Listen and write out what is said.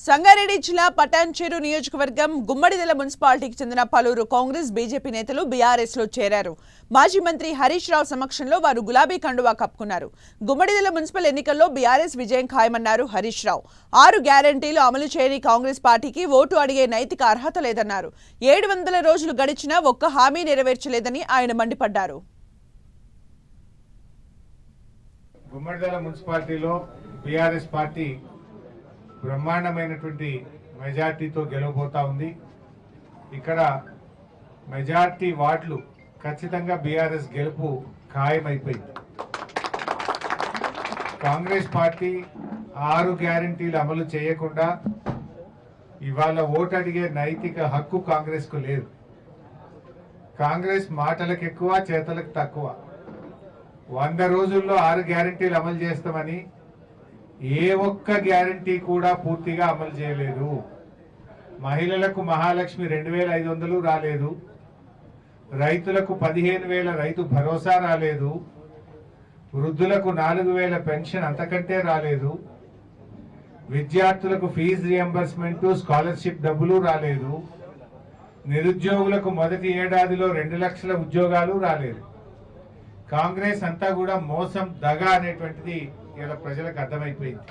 సంగారెడ్డి జిల్లా పటాన్చెరు నియోజకవర్గం గుమ్మడిదల మున్సిపాలిటీకి చెందిన పలువురు కాంగ్రెస్ బీజేపీ నేతలు బీఆర్ఎస్ లో చేరారు. మాజీ మంత్రి హరీష్ రావు సమక్షంలో వారు గులాబీ కండువా కప్పుకున్నారు. గుమ్మడిదల మున్సిపల్ ఎన్నికల్లో బీఆర్ఎస్ విజయం ఖాయమన్నారు హరీష్ రావు. 6 గ్యారంటీలు అమలు చేయని కాంగ్రెస్ పార్టీకి ఓటు అడిగే నైతిక అర్హత లేదన్నారు. 700 రోజులు గడిచినా ఒక్క హామీ నెరవేర్చలేదని ఆయన మండిపడ్డారు. గుమ్మడిదల మున్సిపాలిటీలో బీఆర్ఎస్ పార్టీ బ్రహ్మాండమైనటువంటి మెజార్టీతో గెలవబోతా ఉంది. ఇక్కడ మెజార్టీ వార్డులు ఖచ్చితంగా బీఆర్ఎస్ గెలుపు ఖాయమైపోయింది. కాంగ్రెస్ పార్టీ 6 గ్యారంటీలు అమలు చేయకుండా ఇవాళ ఓటు అడిగే నైతిక హక్కు కాంగ్రెస్ కు లేదు. కాంగ్రెస్ మాటలకు ఎక్కువ, చేతలకు తక్కువ. 100 రోజుల్లో 6 గ్యారంటీలు అమలు చేస్తామని ఏ ఒక్క గ్యారంటీ కూడా పూర్తిగా అమలు చేయలేదు. మహిళలకు మహాలక్ష్మి 2500 రాలేదు. రైతులకు 15,000 రైతు భరోసా రాలేదు. వృద్ధులకు 4,000 పెన్షన్ అంతకంటే రాలేదు. విద్యార్థులకు ఫీజు రియంబర్స్మెంట్, స్కాలర్షిప్ డబ్బులు రాలేదు. నిరుద్యోగులకు మొదటి ఏడాదిలో 2 లక్షల ఉద్యోగాలు రాలేదు. కాంగ్రెస్ అంతా కూడా మోసం, దగ అనేటువంటిది ఇలా ప్రజలకు అర్థమైపోయింది.